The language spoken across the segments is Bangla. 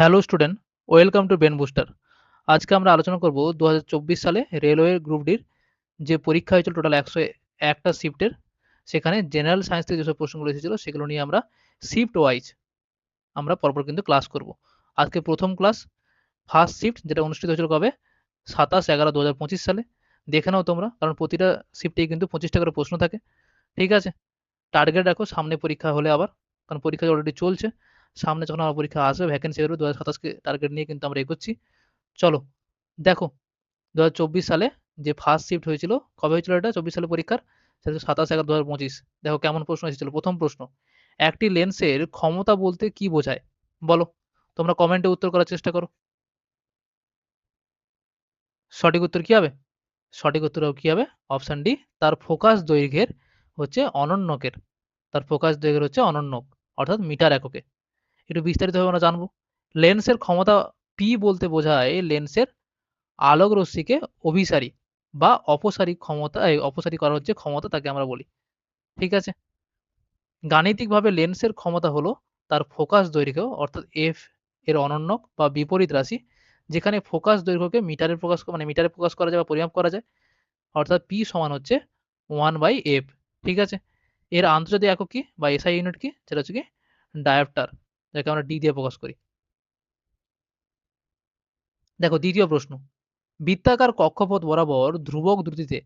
Hello student, welcome to brain booster. আজকে আমরা আলোচনা করব 2024 সালে রেলওয়ে গ্রুপ ডির যে পরীক্ষা হয়েছিল টোটাল 101টা শিফটের। সেখানে জেনারেল সায়েন্স থেকে যেসব প্রশ্নগুলো এসেছিল সেগুলো নিয়ে আমরা শিফট ওয়াইজ আমরা পরপর কিন্তু ক্লাস করব। আজকে প্রথম ক্লাস, ফার্স্ট শিফট, যেটা অনুষ্ঠিত হয়েছিল কবে? 27/11/2025 সালে। দেখে নাও তোমরা, কারণ প্রতিটা শিফটেই কিন্তু 25টা করে প্রশ্ন থাকে। ঠিক আছে, টার্গেট রাখো সামনে পরীক্ষা হলে আবার, কারণ পরীক্ষা অলরেডি চলছে, সামনে যখন আমার পরীক্ষা আসবে ভ্যাকেন্সি বেরোবে 2027কে টার্গেট নিয়ে কিন্তু আমরা এগোচ্ছি। চলো দেখো, 2024 সালে যে ফার্স্ট শিফট হয়েছিল, কবে হয়েছিল এটা 24 সালে পরীক্ষার? সেটা 27/11/2025। দেখো কেমন প্রশ্ন এসেছিল। প্রথম প্রশ্ন, একটি লেন্সের ক্ষমতা বলতে কি বোঝায়? বলো, তোমরা কমেন্টে উত্তর করার চেষ্টা করো। সঠিক উত্তর কি হবে? সঠিক উত্তর কি হবে? অপশন ডি, তার ফোকাস দৈর্ঘ্যের হচ্ছে অনন্যকের। তার ফোকাস দৈর্ঘ্যের হচ্ছে অনন্যক, অর্থাৎ মিটার এককে। একটু বিস্তারিতভাবে আমরা জানবো। লেন্সের ক্ষমতা পি বলতে বোঝায় লেন্সের আলোক রশ্মিকে অভিসারী বা অপসারী ক্ষমতা, অপসারী করা হচ্ছে ক্ষমতা, তাকে আমরা বলি। ঠিক আছে, গাণিতিকভাবে লেন্সের ক্ষমতা হলো তার ফোকাস দৈর্ঘ্য, অর্থাৎ এফ এর অনন্যক বা বিপরীত রাশি, যেখানে ফোকাস দৈর্ঘ্যকে মিটারে প্রকাশ করা যায় বা পরিমাপ করা যায়, অর্থাৎ পি সমান হচ্ছে 1/f। ঠিক আছে, এর আন্তর্জাতিক একক কি বা এসআই ইউনিট কি? সেটা হচ্ছে কি ডায়োপ্টার, যাকে আমরা ডি দিয়ে প্রকাশ করি। দেখো দ্বিতীয় প্রশ্ন, বৃত্তাকার কক্ষপথ বরাবর ধ্রুবক দ্রুতিতে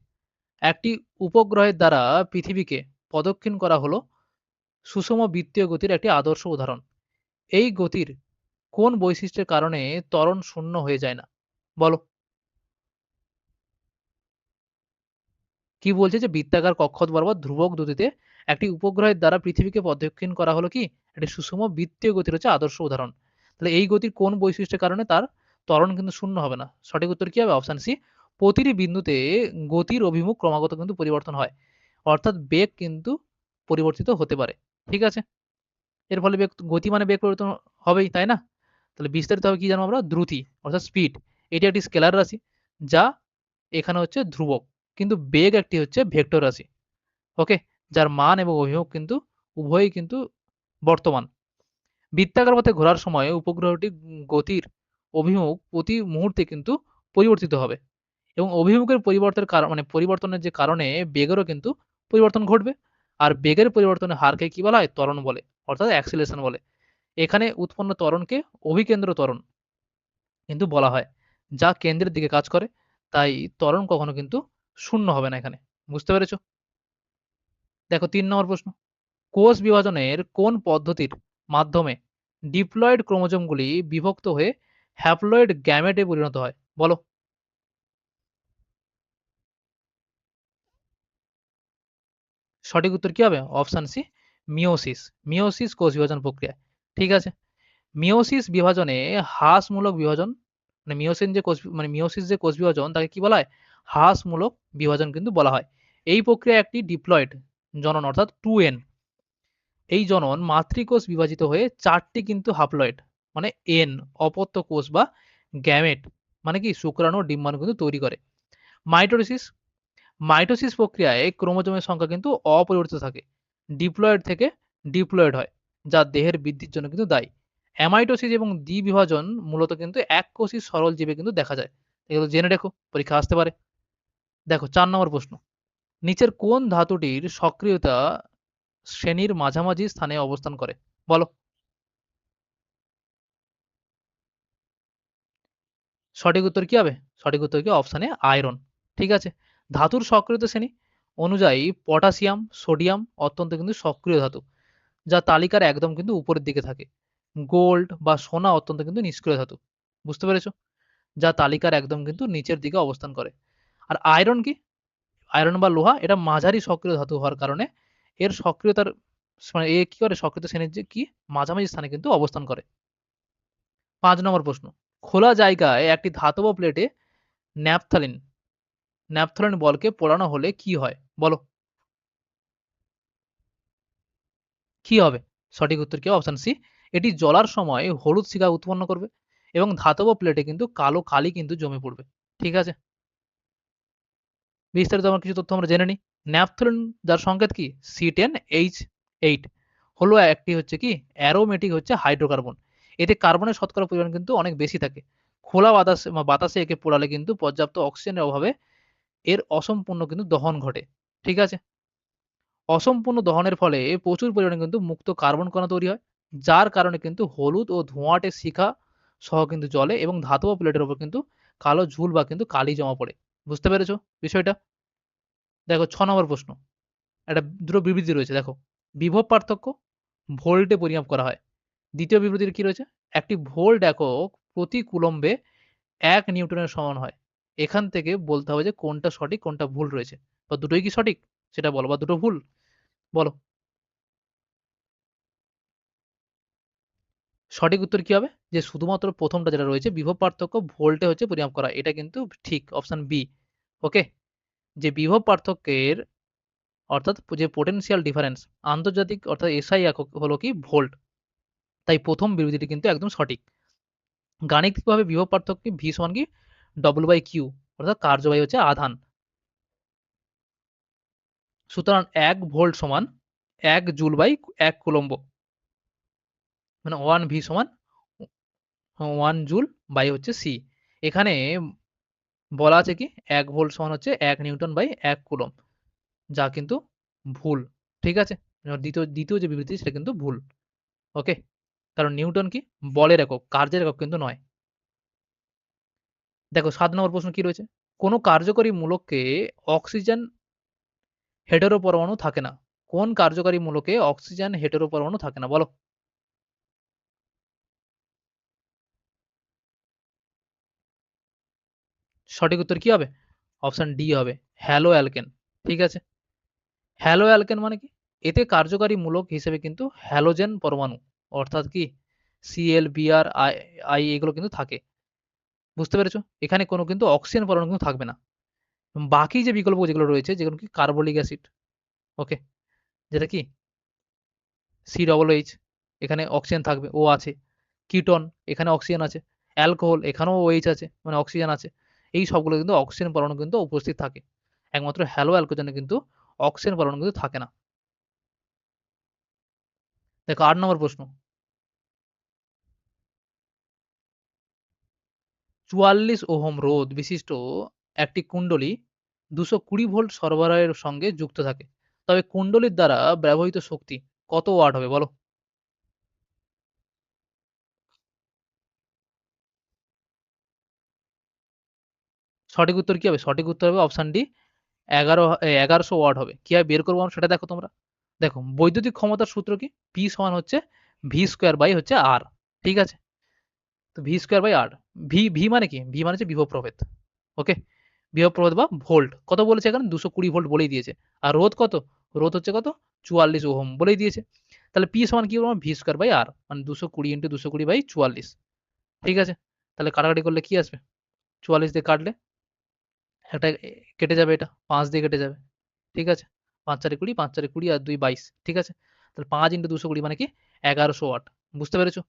একটি উপগ্রহের দ্বারা পৃথিবীকে প্রদক্ষিণ করা হলো সুষম বৃত্তীয় গতির একটি আদর্শ উদাহরণ। এই গতির কোন বৈশিষ্ট্যের কারণে ত্বরণ শূন্য হয়ে যায় না? বলো। কি বলছে? যে বৃত্তাকার কক্ষপথ বরাবর ধ্রুবক গতিতে একটি উপগ্রহের দ্বারা পৃথিবীকে প্রদক্ষিণ করা হলো কি একটি সুষম বৃত্তীয় গতির হচ্ছে আদর্শ উদাহরণ। তাহলে এই গতির কোন বৈশিষ্ট্যের কারণে তার ত্বরণ কিন্তু শূন্য হবে না? সঠিক উত্তর কি হবে? অপশন সি, প্রতিটি বিন্দুতে গতির অভিমুখ ক্রমাগত কিন্তু পরিবর্তন হয়, অর্থাৎ বেগ কিন্তু পরিবর্তিত হতে পারে। ঠিক আছে, এর ফলে গতি মানে বেগ পরিবর্তন হবেই, তাই না? তাহলে বিস্তারিতভাবে কি জানবো আমরা? দ্রুতি অর্থাৎ স্পিড, এটি একটি স্কেলার রাশি, যা এখানে হচ্ছে ধ্রুবক, কিন্তু বেগ একটি হচ্ছে ভেক্টর রাশি। ওকে, যার মান এবং অভিমুখ কিন্তু উভয়ই কিন্তু বর্তমান। বৃত্তাকার পথে ঘোরার সময় উপগ্রহটি গতির অভিমুখ প্রতি মুহূর্তে কিন্তু পরিবর্তিত হবে, এবং অভিমুখের পরিবর্তনের কারণ পরিবর্তনের যে কারণে বেগেরও কিন্তু পরিবর্তন ঘটবে। আর বেগের পরিবর্তনের হারকে কি বলা হয়? ত্বরণ বলে, অর্থাৎ অ্যাক্সিলারেশন বলে। এখানে উৎপন্ন ত্বরণকে অভিকেন্দ্র ত্বরণ কিন্তু বলা হয়, যা কেন্দ্রের দিকে কাজ করে। তাই ত্বরণ কখনো কিন্তু শূন্য হবে না এখানে। বুঝতে পেরেছো? দেখো ৩ নম্বর প্রশ্ন, কোষ বিভাজনের কোন পদ্ধতির মাধ্যমে ডিপ্লয়েড ক্রোমোজোমগুলি বিভক্ত হয়ে হ্যাপ্লয়েড গ্যামেটে পরিণত হয়? বলো। সঠিক উত্তর কি হবে? Option C, meiosis. মিওসিস কোষ বিভাজন প্রক্রিয়া। ঠিক আছে, মিওসিস বিভাজনে হ্রাসমূলক বিভাজন, মিওসিস যে কোষ বিভাজন, তাকে কি বলা হয়? হ্রাসমূলক বিভাজন কিন্তু বলা হয়। এই প্রক্রিয়া একটি ডিপ্লয়েড জনন, অর্থাৎ 2n। এই জনন মাতৃকোষ বিভাজিত হয়ে 4টি কিন্তু হাপ্লয়েড মানে এন অপত্য কোষ বা গ্যামেট মানে কি শুক্রাণু ও ডিম্বাণু কিন্তু তৈরি করে। মাইটোসিস, মাইটোসিস প্রক্রিয়ায় ক্রোমোজোমের সংখ্যা কিন্তু অপরিবর্তিত থাকে, ডিপ্লয়েড থেকে ডিপ্লয়েড হয়, যা দেহের বৃদ্ধির জন্য কিন্তু দায়ী। অ্যামাইটোসিস এবং দ্বিবিভাজন মূলত কিন্তু এককোষী সরল জীবে কিন্তু দেখা যায়। এগুলো জেনে রেখো, পরীক্ষা আসতে পারে। দেখো 4 নম্বর প্রশ্ন, নিচের কোন ধাতুটির সক্রিয়তা শ্রেণীর মাঝামাঝি স্থানে অবস্থান করে? বলো। সঠিক উত্তর কি হবে? সঠিক উত্তর কি অপশানে আয়রন। ঠিক আছে, ধাতুর সক্রিয়তা শ্রেণী অনুযায়ী পটাশিয়াম, সোডিয়াম অত্যন্ত কিন্তু সক্রিয় ধাতু, যা তালিকার একদম কিন্তু উপরের দিকে থাকে। গোল্ড বা সোনা অত্যন্ত কিন্তু নিষ্ক্রিয় ধাতু। বুঝতে পেরেছো? যা তালিকার একদম কিন্তু নিচের দিকে অবস্থান করে। আর আয়রন কি? আয়রন বা লোহা এটা মাঝারি সক্রিয় ধাতু হওয়ার কারণে এর সক্রিয়তার এ কি করে? সক্রিয়তা শ্রেণীর যে কি মাঝামাঝি স্থানে কিন্তু অবস্থান করে। 5 নম্বর প্রশ্ন, খোলা জায়গায় একটি ধাতব প্লেটে ন্যাপথালিন ন্যাপথলিন বলকে পোড়ানো হলে কি হয়? বলো। কি হবে? সঠিক উত্তর কি? অপশন সি, এটি জ্বলার সময় হলুদ শিখা উৎপন্ন করবে এবং ধাতব প্লেটে কিন্তু কালো কালি কিন্তু জমে পড়বে। ঠিক আছে, বিস্তারিত আমার কিছু তথ্য আমরা জেনে নিই। ন্যাপথলিন, যার সংকেত কি C10H8, হলো একটি হচ্ছে কি অ্যারোমেটিক হচ্ছে হাইড্রোকার্বন। এতে কার্বনের শতকরা পরিমাণ কিন্তু অনেক বেশি থাকে। খোলা বাতাসে একে পোড়ালে কিন্তু পর্যাপ্ত অক্সিজেনের অভাবে এর অসম্পূর্ণ কিন্তু দহন ঘটে। ঠিক আছে? অসম্পূর্ণ দহনের ফলে প্রচুর পরিমাণে কিন্তু মুক্ত কার্বন কণা তৈরি হয়। যার কারণে কিন্তু হলুদ ও ধোঁয়াটে শিখা সহ কিন্তু জ্বলে এবং ধাতব প্লেটের উপর কিন্তু কালো ঝুল বা কিন্তু কালি জমা পড়ে। বুঝতে পেরেছো বিষয়টা? দেখো ৬ নম্বর প্রশ্ন। একটা দুটো বিবৃতি রয়েছে দেখো। বিভব পার্থক্য ভোল্টে পরিমাপ করা হয়। দ্বিতীয় বিবৃতিতে কি রয়েছে? একটি ভোল্ট একক প্রতি কুলম্বে ১ নিউটনের সমান হয়। এখান থেকে বলতে হবে যে কোনটা সঠিক কোনটা ভুল রয়েছে। বা দুটোই কি সঠিক? সেটা বলো বা দুটো ভুল? বলো। সঠিক উত্তর কি হবে? যে শুধুমাত্র ১ম টা যেটা রয়েছে বিভব পার্থক্য ভোল্টে হচ্ছে পরিমাপ করা। এটা কিন্তু ঠিক অপশন বি। ওকে? যে বিভব পার্থক্যের অর্থাৎ যে পোটেনশিয়াল ডিফারেন্স আন্তর্জাতিক অর্থাৎ এসআই একক হলো কি ভোল্ট। তাই ১ম বিবৃতিটি কিন্তু একদম সঠিক। গাণিতিকভাবে বিভব পার্থক্য ভি সমান কি W/Q অর্থাৎ কার্যবাহী হচ্ছে আধান। সুতরাং ১ ভোল্ট সমান ১ জুল/১ কুলম্ব। মানে 1 ভি সমান 1 জুল বাই হচ্ছে সি। এখানে বলা আছে কি ১ ভোল্ট সমান হচ্ছে ১ নিউটন বাই ১ কুলম্ব। যা কিন্তু ভুল। ঠিক আছে? দ্বিতীয় যে বিবৃতি সেটা কিন্তু ভুল। ওকে? কারণ নিউটন কি বলের একক, কার্যের একক কিন্তু নয়। দেখো ৭ নম্বর প্রশ্ন কি রয়েছে? কোন কার্যকরী মূলককে অক্সিজেন হেটেরো পরমাণু থাকে না। কোন কার্যকারী মূলকে অক্সিজেন হেটেরো পরমাণু থাকে না বলো? সঠিক উত্তর কি হবে? অপশন ডি হবে। Hello alkane. ঠিক আছে? হ্যালো অ্যালকেন মানে কি? এতে কার্যকারী মূলক হিসেবে কিন্তু হ্যালোজেন পরমাণু অর্থাৎ কি Cl, Br, I এগুলো কিন্তু থাকে। বুঝতে পেরেছো? এখানে কোনো কিন্তু অক্সিজেন পরমাণু কিন্তু থাকবে না। বাকি যে বিকল্প যেগুলো রয়েছে যেগুলো কি কার্বলিক অ্যাসিড, ওকে? যেটা কি COOH এখানে অক্সিজেন থাকবে, O আছে। কিটোন এখানে অক্সিজেন আছে। অ্যালকোহল এখানেও OH আছে, মানে অক্সিজেন আছে। এই সবগুলো কিন্তু অক্সিজেন পরমাণু কিন্তু উপস্থিত থাকে। একমাত্র হ্যালো অ্যালকোজেনে কিন্তু অক্সিজেন পরমাণু কিন্তু থাকে না। দেখো ৮ নম্বর প্রশ্ন। ৪৪ ওহম রোধ বিশিষ্ট একটি কুণ্ডলী ২২০ ভোল্ট সরবরাহের সঙ্গে যুক্ত থাকে। তবে কুণ্ডলীর দ্বারা ব্যবহৃত শক্তি কত ওয়াট হবে বলো? সঠিক উত্তর কি হবে? সঠিক উত্তর হবে অপশন ডি ১১০০ ওয়াট হবে। কিভাবে বের করব আমরা সেটা দেখো তোমরা। দেখো বৈদ্যুতিক ক্ষমতার সূত্র কি? P সমান হচ্ছে V স্কয়ার বাই হচ্ছে R। ঠিক আছে? তো V square by R। V মানে কি? ভি মানে হচ্ছে বিভব প্রভেদ। ওকে? বিভব প্রভেদ বা ভোল্ট। কত বলেছে এখানে? ২২০ ভোল্ট বলেই দিয়েছে। আর রোধ কত? রোধ হচ্ছে কত? ৪৪ ওহম বলেই দিয়েছে। তাহলে P সমান কি বললাম? V স্কয়ার বাই R মানে ২২০ ইন্টু ২২০ বাই ৪৪। ঠিক আছে? তাহলে কাটাকাটি করলে কি আসবে? ৪৪ দিয়ে কাটলে একটা কেটে যাবে এটা। ৫ দিয়ে কেটে যাবে। ঠিক আছে? ৫ ৪ ২০, ৫ ৪ ২০ আর ২ ২২। ঠিক আছে? তাহলে ৫ ইন্টু ২২০ মানে কি? ১১০০ ওয়াট। বুঝতে পেরেছো?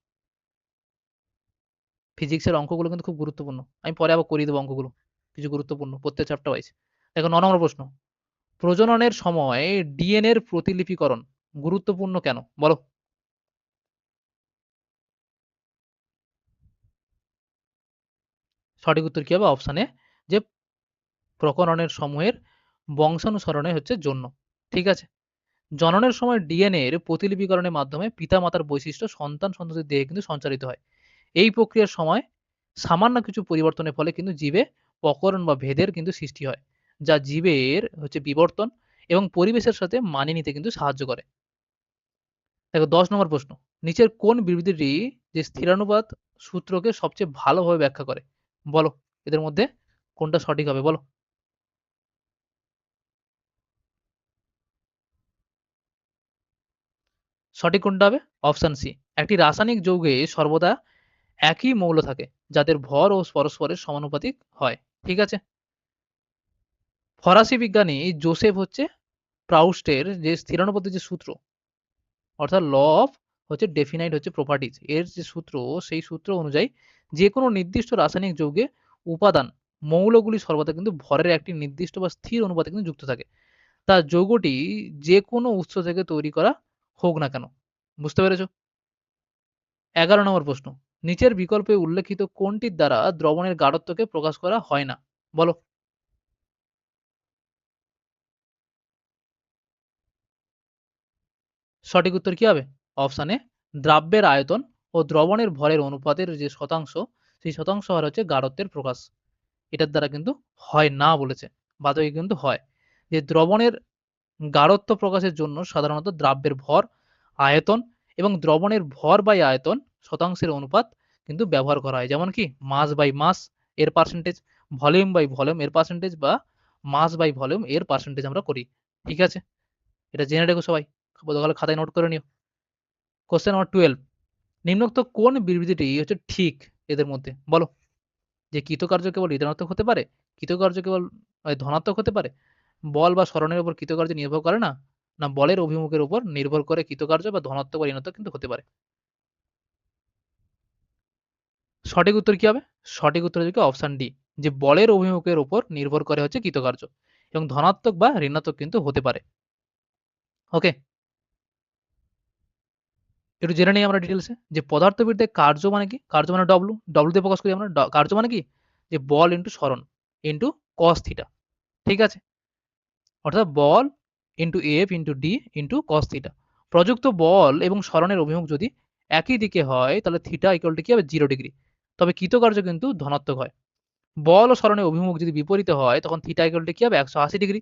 ফিজিক্সের অঙ্কগুলো কিন্তু খুব গুরুত্বপূর্ণ। আমি পরে আবার করিয়ে দেব অঙ্কগুলো। কিছু গুরুত্বপূর্ণ প্রত্যেক চ্যাপ্টার ওয়াইজ। দেখো ৯ নম্বর প্রশ্ন। প্রজননের সময় ডিএনএ এর প্রতিলিপিকরণ গুরুত্বপূর্ণ কেন? বলো? সঠিক উত্তর কি হবে? অপশন এ যে প্রকরণের সমূহের বংশানুসরণে হচ্ছে জন্য। ঠিক আছে? জননের সময় ডিএনএ এর প্রতিলিপিকরণের মাধ্যমে পিতা-মাতার বৈশিষ্ট্য সন্তান-সন্ততির দেহে কিন্তু সঞ্চারিত হয়। এই প্রক্রিয়ার সময় সামান্য কিছু পরিবর্তনের ফলে কিন্তু জীবে অকরণ বা ভেদের কিন্তু সৃষ্টি হয়। যা জীবের হচ্ছে বিবর্তন এবং পরিবেশের সাথে মানিয়ে নিতে কিন্তু সাহায্য করে। দেখো ১০ নম্বর প্রশ্ন। নিচের কোন বিবৃতিটি যে স্থিরানুপাত সূত্রকে সবচেয়ে ভালোভাবে ব্যাখ্যা করে? বলো? এদের মধ্যে কোনটা সঠিক হবে বলো? সঠিক কোনটা হবে? Option C. একটি রাসায়নিক যৌগে সর্বদা একই মৌল থাকে, যাদের ভর ও পরস্পরের সমানুপাতিক হয়। ঠিক আছে? ফরাসি বিজ্ঞানী জোসেফ হচ্ছে প্রাউস্টের যে স্থিরানুপাতের যে সূত্র অর্থাৎ ল অফ হচ্ছে ডেফিনাইট হচ্ছে প্রপার্টিজ এর যে সূত্র সেই সূত্র অনুযায়ী যে কোনো নির্দিষ্ট রাসায়নিক যৌগে উপাদান মৌলগুলি সর্বদা কিন্তু ভরের একটি নির্দিষ্ট বা স্থির অনুপাতে কিন্তু যুক্ত থাকে। তা যৌগটি যে কোনো উৎস থেকে তৈরি করা হোক না কেন। বুঝতে পেরেছো? ১১ নম্বর প্রশ্ন। নিচের বিকল্পে উল্লেখিত কোনটির দ্বারা দ্রবণের গাঢ়ত্বকে প্রকাশ করা হয় না? বলো। সঠিক উত্তর কি হবে? অপশন এ দ্রাব্যের আয়তন ও দ্রবণের ভরের অনুপাতের যে শতাংশ, সেই শতাংশ হার হচ্ছে গাঢ়ত্বের প্রকাশ। এটার দ্বারা কিন্তু হয় না বলেছে। বাদবাকি কিন্তু হয়। যে দ্রবণের গাঢ়ত্ব প্রকাশের জন্য সাধারণত দ্রাব্যের ভর, আয়তন এবং দ্রবণের ভর বাই আয়তন শতাংশের অনুপাত কিন্তু ব্যবহার করা হয়। যেমন কি মাস বাই মাস এর পার্সেন্টেজ, ভলিউম বাই ভলিউম এর পার্সেন্টেজ বা মাস বাই ভলিউম এর পার্সেন্টেজ আমরা করি। ঠিক আছে? এটা জেনে রেখো সবাই। তাহলে খাতায় নোট করে নিও। কোয়েশ্চেন নাম্বার 12, নিম্নোক্ত কোন বিবৃতিটি হচ্ছে ঠিক এদের মধ্যে? বলো। যে কৃতকার্য কেবল ঋণাত্মক হতে পারে, কৃতকার্য কেবল ধনাত্মক হতে পারে, বল বা সরণের উপর কৃতকার্য নির্ভর করে না, না বলের অভিমুখের উপর নির্ভর করে কৃতকার্য বা ধনাত্মক বা ঋণাত্মক কিন্তু হতে পারে। সঠিক উত্তর কি হবে? সঠিক উত্তর হচ্ছে অপশন ডি, যে বলের অভিমুখের উপর নির্ভর করে হচ্ছে কৃতকার্য এবং ধনাত্মক বা ঋণাত্মক কিন্তু হতে পারে। ওকে, একটু জেনে নিই আমরা ডিটেলসে যে পদার্থবিদ্যায় কার্য মানে কি? কার্য মানে ডব্লু, ডব্লু দিয়ে প্রকাশ করি আমরা। কার্য মানে কি? যে বল ইন্টু সরণ ইন্টু কস থিটা। ঠিক আছে? অর্থাৎ বল into F into d into cos theta. প্রযুক্ত বল এবং সরণের অভিমুখ যদি একই দিকে হয় তাহলে থিটা ইকুয়াল টু কি হবে? 0 ডিগ্রি। তবে কৃতকার্য কিন্তু ধনাত্মক হয়। বল ও সরণের অভিমুখ যদি বিপরীতে হয় তখন থিটা ইকুয়াল টু কি হবে? 180 ডিগ্রি।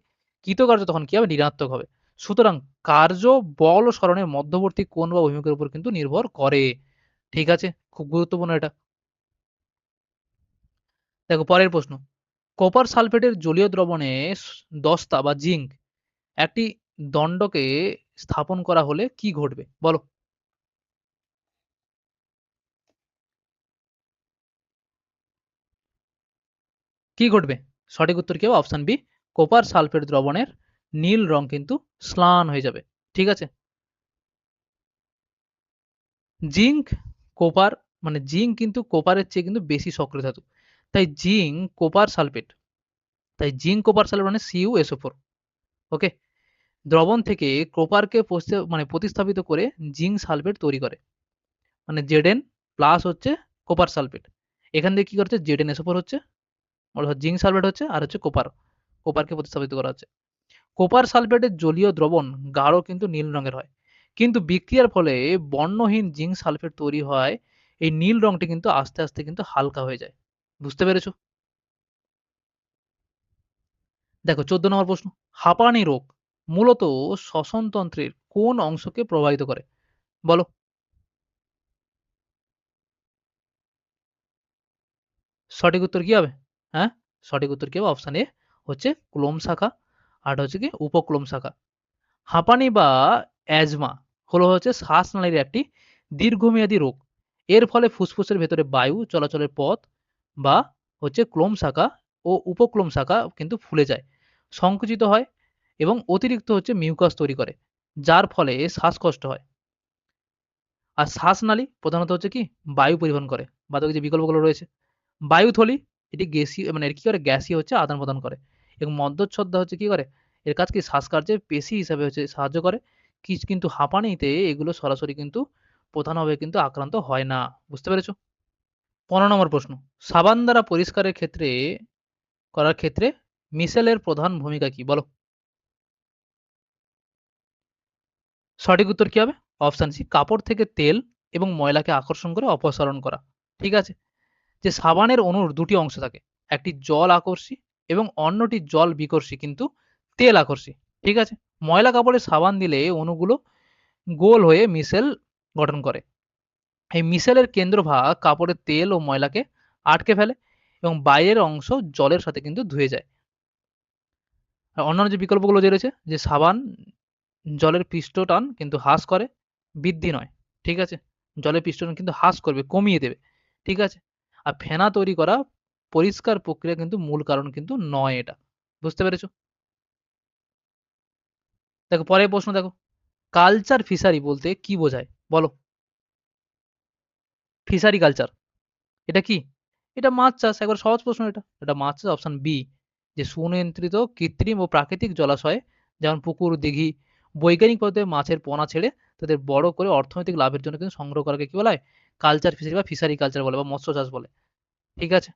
কৃতকার্য তখন কি হবে? ঋণাত্মক হবে। সুতরাং কার্য বল ও সরণের মধ্যবর্তী কোণ বা অভিমুখের উপর কিন্তু নির্ভর করে। ঠিক আছে? খুব গুরুত্বপূর্ণ এটা। দেখো পরের প্রশ্ন। কপার সালফেটের জলীয় দ্রবণে দস্তা বা জিংক একটি দণ্ডকে স্থাপন করা হলে কি ঘটবে? বলো। কি ঘটবে? সঠিক উত্তর কি হবে? অপশন বি, কপার সালফেট দ্রবণের নীল রং কিন্তু ম্লান হয়ে যাবে। ঠিক আছে? জিংক, কোপার মানে জিংক কিন্তু কোপারের চেয়ে কিন্তু বেশি সক্রিয় ধাতু। তাই জিংক কোপার সালফেট, তাই জিংক কোপার সালফেট মানে CuSO4। ওকে? দ্রবণ থেকে কোপারকে প্রতিস্থাপিত করে জিংক সালফেট তৈরি করে। মানে Zn প্লাস হচ্ছে কোপার সালফেট। এখান থেকে কি করছে? ZnSO4 হচ্ছে, অর্থাৎ জিংক সালফেট হচ্ছে আর হচ্ছে কোপার। কোপারকে প্রতিস্থাপিত করা হচ্ছে। কোপার সালফেটের জলীয় দ্রবণ গাঢ় কিন্তু নীল রঙের হয়। কিন্তু বিক্রিয়ার ফলে বর্ণহীন জিংক সালফেট তৈরি হয়, এই নীল রংটি কিন্তু আস্তে, আস্তে কিন্তু হালকা হয়ে যায়। বুঝতে পেরেছো? দেখো 14 নম্বর প্রশ্ন। হাঁপানি রোগ মূলত শ্বসনতন্ত্রের কোন অংশকে প্রভাবিত করে? বলো। সঠিক উত্তর কি হবে? হ্যাঁ? সঠিক উত্তর কি হবে? অপশন এ হচ্ছে ক্লোম শাখা, আর হচ্ছে কি উপক্লোম শাখা। হাঁপানি বা অ্যাজমা হলো হচ্ছে শ্বাসনালীর একটি দীর্ঘমেয়াদী রোগ। এর ফলে ফুসফুসের ভেতরে বায়ু চলাচলের পথ বা হচ্ছে ক্লোম শাখা ও উপক্লোম শাখা কিন্তু ফুলে যায়, সংকুচিত হয় এবং অতিরিক্ত হচ্ছে মিউকাস তৈরি করে, যার ফলে শ্বাসকষ্ট হয়। আর শ্বাসনালী প্রধানত হচ্ছে কি বায়ু পরিবহন করে। বাদবাকি যে বিকল্পগুলো রয়েছে, বায়ুথলি এটি গ্যাসীয় মানে এর কি করে? গ্যাসীয় হচ্ছে আদান প্রদান করে এবং মধ্যচ্ছদা হচ্ছে কি করে? এর কাজ কি শ্বাসকার্যের পেশি হিসাবে হচ্ছে সাহায্য করে। কিন্তু হাঁপানিতে এগুলো সরাসরি কিন্তু প্রধানভাবে কিন্তু আক্রান্ত হয় না। বুঝতে পেরেছো? 15 নম্বর প্রশ্ন। সাবান দ্বারা পরিষ্কারের ক্ষেত্রে করার ক্ষেত্রে মিশেলের প্রধান ভূমিকা কি? বলো। সঠিক উত্তর কি হবে? অপশন সি, কাপড় থেকে তেল এবং ময়লাকে আকর্ষণ করে অপসারণ করা। ঠিক আছে? যে সাবানের অণুর দুটি অংশ থাকে। একটি জল আকর্ষী এবং অন্যটি জল বিকর্ষী কিন্তু তেল আকর্ষী। ঠিক আছে? ময়লা কাপড়ে সাবান দিলে অণুগুলো গোল হয়ে মিশেল গঠন করে। এই মিশেলের কেন্দ্রভাগ কাপড়ের তেল ও ময়লাকে আটকে ফেলে এবং বাইরের অংশ জলের সাথে কিন্তু ধুয়ে যায়। আর অন্যান্য যে বিকল্পগুলো যে রয়েছে, যে সাবান জলের পৃষ্ঠটান কিন্তু হ্রাস করে, বৃদ্ধি নয়। ঠিক আছে? জলের পৃষ্ঠটান কিন্তু হ্রাস করবে, কমিয়ে দেবে। ঠিক আছে? আর ফেনা তৈরি করা পরিষ্কার প্রক্রিয়া কিন্তু মূল কারণ কিন্তু নয় এটা। বুঝতে পেরেছো? দেখো পরের প্রশ্ন দেখো। কালচার ফিশারি বলতে কি বোঝায়? বলো। ফিশারি কালচার এটা কি? এটা মাছ চাষ। একবার সহজ প্রশ্ন এটা। এটা মাছ চাষ, অপশন বি, যে সুনিয়ন্ত্রিত কৃত্রিম ও প্রাকৃতিক জলাশয়ে যেমন পুকুর, দিঘি বৈজ্ঞানিক পদ্ধতিতে মাছের পোনা ছেড়ে তাদের বড় করে অর্থনৈতিক লাভের জন্য কিন্তু সংগ্রহ করাকে কি বলা হয়? কালচার ফিশারি বা ফিশারি কালচার বলে বা মৎস্য চাষ বলে। ঠিক আছে?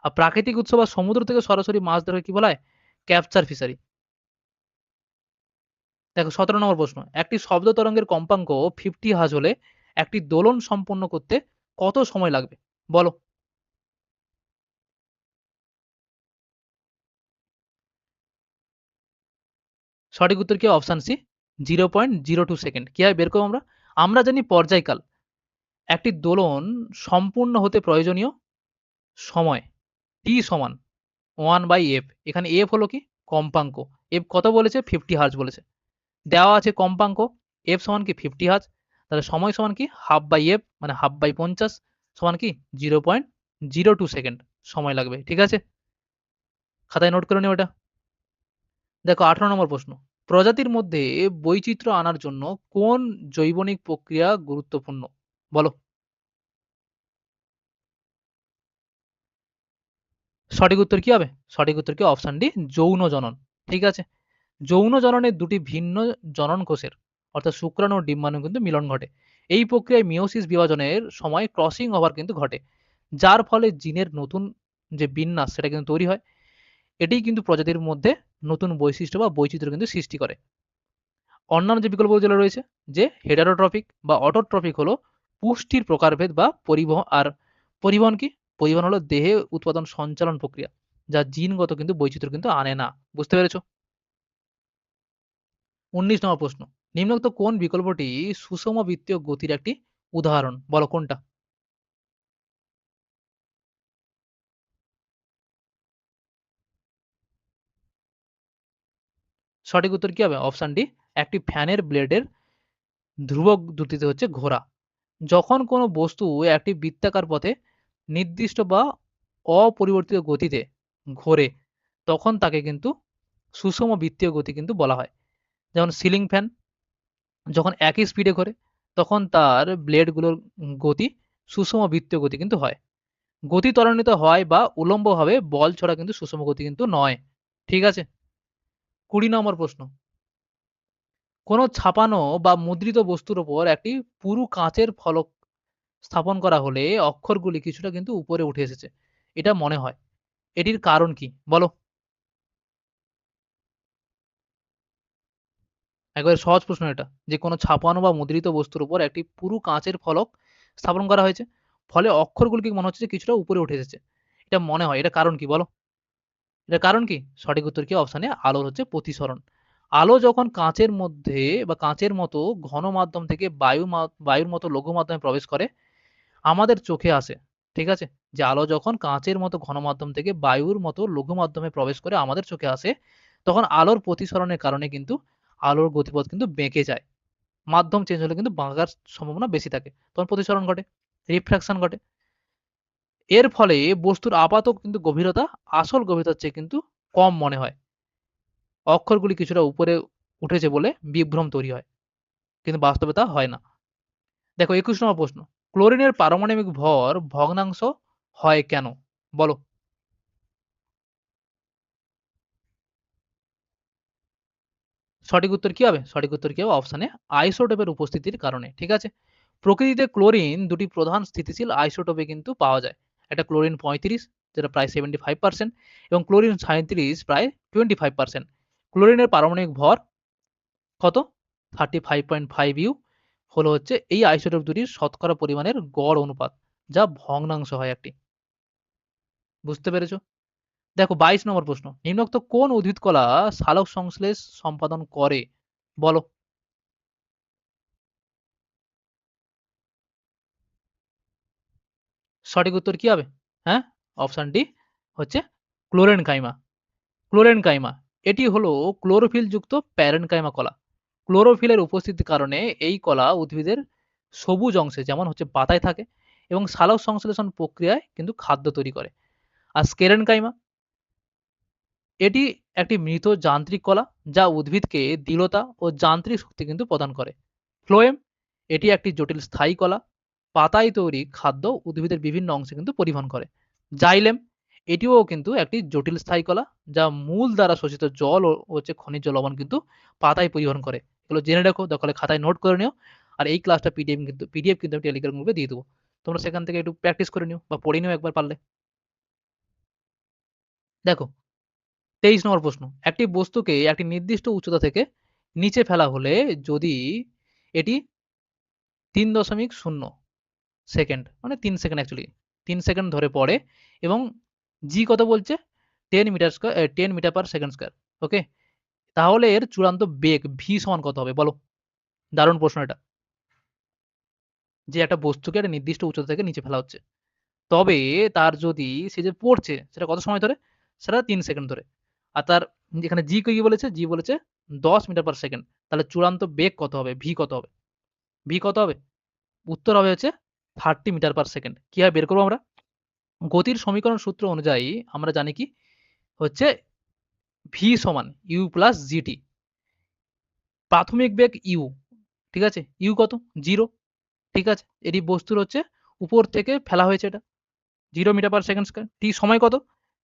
আর প্রাকৃতিক উৎস বা সমুদ্র থেকে সরাসরি মাছ ধরাকে কি বলা হয়? Capture fishery. দেখো ১৭ নম্বর প্রশ্ন। একটি শব্দ তরঙ্গের কম্পাঙ্ক 50 হার্জ হলে একটি দোলন সম্পন্ন করতে কত সময় লাগবে? বলো। সঠিক উত্তর কি? Option C 0.02 second. কিভাবে বের করব আমরা? আমরা জানি পর্যায়কাল। একটি দোলন সম্পূর্ণ হতে প্রয়োজনীয় সময় T সমান 1/f। এখানে f হলো কি? কম্পাঙ্ক। f কত বলেছে? 50 হার্জ বলেছে। দেওয়া আছে কম্পাঙ্ক f সমান কি? 50 হার্জ। তাহলে সময় সমান কি? হাফ বাই f মানে হাফ বাই 50 সমান কি? 0.02 সেকেন্ড সময় লাগবে। ঠিক আছে? খাতায় নোট করে নিও এটা। দেখো 18 নম্বর প্রশ্ন। প্রজাতির মধ্যে বৈচিত্র্য আনার জন্য কোন জৈবনিক প্রক্রিয়া গুরুত্বপূর্ণ? বলো। সঠিক উত্তর কি হবে? সঠিক উত্তর কি? অপশন ডি যৌন জনন। ঠিক আছে? যৌন জননের দুটি ভিন্ন জনন কোষের অর্থাৎ শুক্রাণু ও ডিম্বাণু কিন্তু মিলন ঘটে। এই প্রক্রিয়ায় মিয়োসিস বিভাজনের সময় ক্রসিং ওভার কিন্তু ঘটে। যার ফলে জিনের নতুন যে বিন্যাস সেটা কিন্তু তৈরি হয়। এটিই কিন্তু প্রজাতির মধ্যে নতুন বৈশিষ্ট্য বা বৈচিত্র্য কিন্তু সৃষ্টি করে। অন্যান্য যে বিকল্প যেগুলো রয়েছে যে হেটারোট্রপিক বা অটোট্রপিক হলো পুষ্টির প্রকারভেদ বা পরিবহন আর পরিবহন কি? পরিবহন হলো দেহে উৎপাদন সঞ্চালন প্রক্রিয়া যা জিনগত কিন্তু বৈচিত্র্য কিন্তু আনে না। বুঝতে পেরেছো? ১৯ নম্বর প্রশ্ন। নিম্নোক্ত কোন বিকল্পটি সুষম বৃত্তীয় গতির একটি উদাহরণ? বলো কোনটা? সঠিক উত্তর কি হবে? অপশন ডি একটি ফ্যানের ব্লেডের ধ্রুবক দ্রুতিতে হচ্ছে ঘোরা। যখন কোনো বস্তু একটি বৃত্তাকার পথে নির্দিষ্ট বা অপরিবর্তিত গতিতে ঘোরে তখন তাকে কিন্তু সুষম বৃত্তীয় গতি কিন্তু বলা হয়। যেমন সিলিং ফ্যান যখন একই স্পিডে ঘোরে তখন তার ব্লেডগুলোর গতি সুষম বৃত্তীয় গতি কিন্তু হয়। গতি ত্বরান্বিত হয় বা উল্লম্বভাবে বল ছড়া কিন্তু সুষম গতি কিন্তু নয়। ঠিক আছে? ২০ নম্বর প্রশ্ন। কোনো ছাপানো বা মুদ্রিত বস্তুর উপর একটি পুরু কাঁচের ফলক স্থাপন করা হলে অক্ষরগুলি কিছুটা কিন্তু উপরে উঠে এসেছে। এটা মনে হয়। এটির কারণ কি? বলো। একেবারে সহজ প্রশ্ন এটা। যে কোনো ছাপানো বা মুদ্রিত বস্তুর উপর একটি পুরু কাঁচের ফলক স্থাপন করা হয়েছে। ফলে অক্ষরগুলিকে মনে হচ্ছে যে কিছুটা উপরে উঠে এসেছে। এটা মনে হয়। এটার কারণ কি? বলো। এটার কারণ কি? সঠিক উত্তর কি? অপশন এ আলোর হচ্ছে প্রতিসরণ। আলো যখন কাঁচের মধ্যে বা কাঁচের মতো ঘন মাধ্যম থেকে বায়ুর মতো লঘু মাধ্যমে প্রবেশ করে আমাদের চোখে আসে। ঠিক আছে? যে আলো যখন কাঁচের মতো ঘন মাধ্যম থেকে বায়ুর মতো লঘু মাধ্যমে প্রবেশ করে আমাদের চোখে আসে, তখন আলোর প্রতিসরণের কারণে কিন্তু আলোর গতিপথ কিন্তু বেঁকে যায়। মাধ্যম চেঞ্জ হলে কিন্তু বাঁকার সম্ভাবনা বেশি থাকে। তখন প্রতিসরণ ঘটে, রিফ্রাকশন ঘটে। এর ফলে বস্তুর আপাত কিন্তু গভীরতা আসল গভীরতার চেয়ে কিন্তু কম মনে হয়। অক্ষরগুলি কিছুটা উপরে উঠেছে বলে বিভ্রম তৈরি হয়। কিন্তু বাস্তবে তা হয় না। দেখো ২১ নম্বর প্রশ্ন। ক্লোরিনের পারমাণবিক ভর ভগ্নাংশ হয় কেন? বলো। সঠিক উত্তর কি হবে? সঠিক উত্তর কি হবে? অপশন এ আইসোটোপের উপস্থিতির কারণে। ঠিক আছে? প্রকৃতিতে ক্লোরিন দুটি প্রধান স্থিতিশীল আইসোটোপে কিন্তু পাওয়া যায়। একটা ক্লোরিন ৩৫ যেটা প্রায় 75% এবং ক্লোরিন ৩৭ প্রায় 25%। ক্লোরিনের পারমাণবিক ভর কত? 35.5 ইউ হলো হচ্ছে এই আইসোটোপ দুটির শতকরা পরিমাণের গড় অনুপাত, যা ভগ্নাংশ হয় একটি। বুঝতে পেরেছ? দেখো ২২ নম্বর প্রশ্ন। নিম্নোক্ত কোন উদ্ভিদ কলা সালোক সংশ্লেষ সম্পাদন করে? বলো। সঠিক উত্তর কি হবে? হ্যাঁ? অপশন ডি হচ্ছে ক্লোরেনকাইমা। ক্লোরেনকাইমা এটি হলো ক্লোরোফিলযুক্ত প্যারেনকাইমা কলা। ক্লোরোফিলের উপস্থিতির কারণে এই কলা উদ্ভিদের সবুজ অংশে যেমন হচ্ছে পাতায় থাকে এবং সালোক সংশ্লেষণ প্রক্রিয়ায় কিন্তু খাদ্য তৈরি করে। আর স্কেলেনকাইমা এটি একটি মৃত যান্ত্রিক কলা যা উদ্ভিদকে দৃঢ়তা ও যান্ত্রিক শক্তি কিন্তু প্রদান করে। ফ্লোয়েম এটি একটি জটিল স্থায়ী কলা। পাতায় তৈরি খাদ্য উদ্ভিদের বিভিন্ন অংশে কিন্তু পরিবহন করে। জাইলেম এটিও কিন্তু একটি জটিল স্থায়ী কলা যা মূল দ্বারা শোষিত জল ও হচ্ছে খনিজ লবণ কিন্তু পাতায় পরিবহন করে। এগুলো জেনে রাখো, দরকার হলে খাতায় নোট করে নিও। আর এই ক্লাসটা পিডিএফ কিন্তু আমি টেলিগ্রাম গ্রুপে দিয়ে দেবো। তোমরা সেখান থেকে একটু প্র্যাকটিস করে নিও বা পড়ে নিও একবার পারলে। দেখো ২৩ নম্বর প্রশ্ন। একটি বস্তুকে একটি নির্দিষ্ট উচ্চতা থেকে নিচে ফেলা হলে যদি এটি ৩.০ সেকেন্ড মানে ৩ সেকেন্ড অ্যাকচুয়ালি ৩ সেকেন্ড ধরে পড়ে এবং জি কত বলছে 10 মিটার পার সেকেন্ড স্কয়ার। ওকে? তাহলে এর চূড়ান্ত বেগ ভি সমান কত হবে বলো? দারুণ প্রশ্ন এটা। যে একটা বস্তুকে একটা নির্দিষ্ট উচ্চতা থেকে নিচে ফেলা হচ্ছে। তবে তার যদি সে যে পড়ছে সেটা কত সময় ধরে? সেটা ৩ সেকেন্ড ধরে। আর তার এখানে জি কি বলেছে? জি বলেছে ১০ মিটার পার সেকেন্ড। তাহলে চূড়ান্ত বেগ কত হবে? ভি কত হবে? ভি কত হবে? উত্তর হবে হচ্ছে 30 মিটার পার সেকেন্ড। কিভাবে বের করব আমরা? গতির সমীকরণ সূত্র অনুযায়ী আমরা জানি কি? হচ্ছে ভি সমান ইউ প্লাস জিটি। প্রাথমিক বেগ ইউ, ঠিক আছে? ইউ কত? 0, ঠিক আছে? এটি বস্তুর হচ্ছে উপর থেকে ফেলা হয়েছে এটা। 0 মিটার পার সেকেন্ড স্কয়ার। টি সময় কত?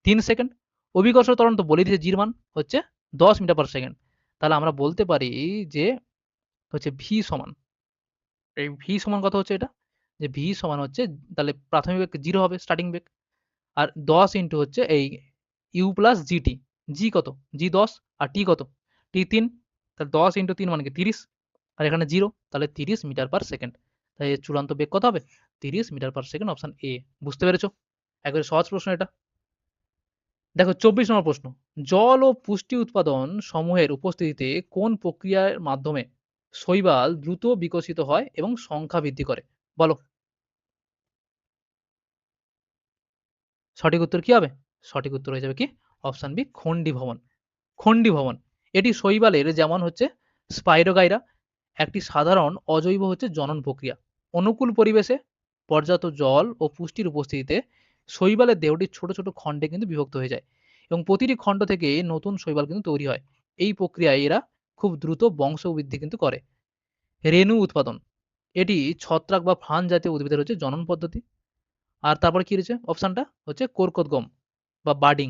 ৩ সেকেন্ড। অভিকর্ষ ত্বরণ তো বলেই দিয়েছে জির মান হচ্ছে ১০ মিটার পার সেকেন্ড। তাহলে আমরা বলতে পারি যে হচ্ছে ভি সমান, এই ভি সমান কত হচ্ছে এটা? যে ভি সমান হচ্ছে তাহলে প্রাথমিক বেগ 0 হবে স্টার্টিং বেগ। আর ১০ ইন্টু হচ্ছে এই ইউ প্লাস জিটি। জি কত? জি ১০ আর টি কত? টি ৩। তাহলে ১০ ইন্টু ৩ মানে কি ৩০। আর এখানে 0 তাহলে ৩০ মিটার পার সেকেন্ড। তাই এর চূড়ান্ত বেগ কত হবে? ৩০ metre per second option A. বুঝতে পেরেছো? একেবারে সহজ প্রশ্ন এটা। দেখো ২৪ নম্বর প্রশ্ন। জল ও পুষ্টি উৎপাদন সমূহের উপস্থিতিতে কোন প্রক্রিয়ার মাধ্যমে শৈবাল দ্রুত বিকশিত হয় এবং সংখ্যা বৃদ্ধি করে? বলো। সঠিক উত্তর কি হবে? সঠিক উত্তর হয়ে যাবে কি? অপশন বি খন্ডীভবন। খন্ডীভবন। এটি শৈবালের যেমন হচ্ছে স্পাইরোগাইরা একটি সাধারণ অজৈব হচ্ছে জনন প্রক্রিয়া। অনুকূল পরিবেশে পর্যাপ্ত জল ও পুষ্টির উপস্থিতিতে শৈবালের দেহটি ছোট, ছোট খণ্ডে কিন্তু বিভক্ত হয়ে যায় এবং প্রতিটি খণ্ড থেকে নতুন শৈবাল কিন্তু তৈরি হয়। এই প্রক্রিয়ায় এরা খুব দ্রুত বংশবৃদ্ধি কিন্তু করে। রেণু উৎপাদন। এটি ছত্রাক বা ফার্ন জাতীয় উদ্ভিদের হচ্ছে জনন পদ্ধতি। আর তারপরে কি রয়েছে? অপশনটা হচ্ছে কর্কটগম বা বাডিং।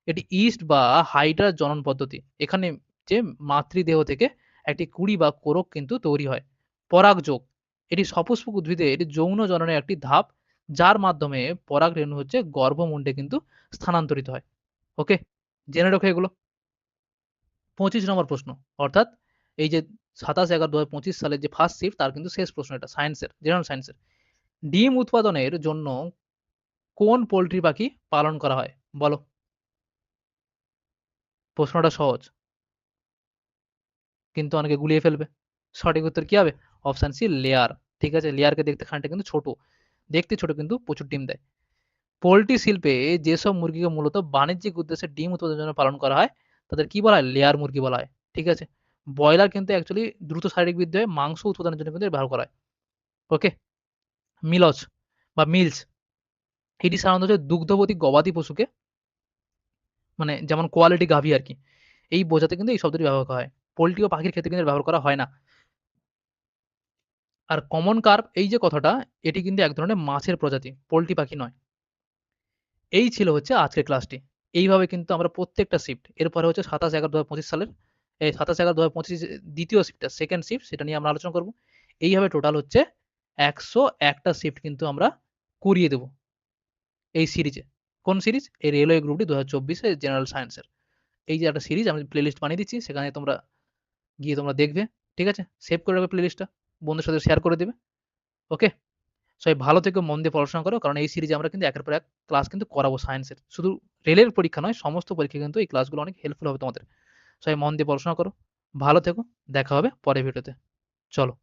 এটি ইস্ট বা হাইড্রার জনন পদ্ধতি। এখানে যে মাতৃদেহ থেকে একটি কুড়ি বা কোরক কিন্তু তৈরি হয়। পরাগযোগ। এটি সপুষ্পক উদ্ভিদের যৌন জননের একটি ধাপ যার মাধ্যমে পরাগ রেণু হচ্ছে গর্ভমুণ্ডে কিন্তু স্থানান্তরিত হয়। ওকে? জেনে রেখো এগুলো। ২৫ নম্বর প্রশ্ন। অর্থাৎ এই যে ২৭/১১/২০২৫ সালের যে ফার্স্ট শিফট তার কিন্তু শেষ প্রশ্ন এটা সায়েন্সের, জেনারেল সায়েন্সের। ডিম উৎপাদনের জন্য কোন পোল্ট্রি পাখি পালন করা হয়? বলো। প্রশ্নটা সহজ। কিন্তু অনেকে গুলিয়ে ফেলবে। সঠিক উত্তর কি হবে? Option C layer. ঠিক আছে? লেয়ারকে দেখতে খানিকটা কিন্তু ছোট। দেখতে ছোট কিন্তু প্রচুর ডিম দেয়। পোল্ট্রি শিল্পে যেসব মুরগিকে মূলত বাণিজ্যিক উদ্দেশ্যে ডিম উৎপাদনের জন্য পালন করা হয়, তাদের কি বলা হয়? লেয়ার মুরগি বলা হয়। ঠিক আছে? ব্রয়লার কিন্তু অ্যাকচুয়ালি দ্রুত শারীরিক বৃদ্ধি হয়, মাংস উৎপাদনের জন্য কিন্তু এর ব্যবহার করা হয়। ওকে? মিলচ বা মিল্চ এটি সাধারণত হচ্ছে দুগ্ধবতী গবাদি পশুকে মানে যেমন কোয়ালিটি গাভী আরকি। এই বোঝাতে কিন্তু এই শব্দটি ব্যবহার করা হয়। পোল্ট্রি ও পাখির ক্ষেত্রে কিন্তু এর ব্যবহার করা হয় না। আর কমন কার্প এই যে কথাটা, এটি কিন্তু এক ধরনের মাছের প্রজাতি, পোল্ট্রি পাখি নয়। এই ছিল হচ্ছে আজকের ক্লাসটি। এইভাবে কিন্তু আমরা প্রত্যেকটা শিফট এরপরে হচ্ছে ২৭/১১/২০২৫ সালের ২৭/১১/২০২৫ দ্বিতীয় শিফটটা সেকেন্ড শিফট সেটা নিয়ে আমরা আলোচনা করব। এইভাবে টোটাল হচ্ছে ১০১ টা শিফট কিন্তু আমরা করিয়ে দেব এই সিরিজে। কোন সিরিজ? এই রেলওয়ে গ্রুপ ডি ২০২৪ এর জেনারেল সায়েন্সের। এই যে একটা সিরিজ আমি প্লেলিস্ট বানিয়ে দিচ্ছি সেখানে তোমরা গিয়ে তোমরা দেখবে। ঠিক আছে? সেভ করে রাখবে প্লেলিস্টটা। বন্ধুদের সাথে শেয়ার করে দেবে। ওকে? সবাই ভালো থেকো, মন দিয়ে পড়াশোনা করো। কারণ এই সিরিজে আমরা কিন্তু একের পর এক ক্লাস কিন্তু করাবো সায়েন্সের। শুধু রেলের পরীক্ষা নয়, সমস্ত পরীক্ষায় কিন্তু এই ক্লাসগুলো অনেক হেল্পফুল হবে তোমাদের। সবাই মন দিয়ে পড়াশোনা করো। ভালো থেকো। দেখা হবে পরের ভিডিওতে। চলো।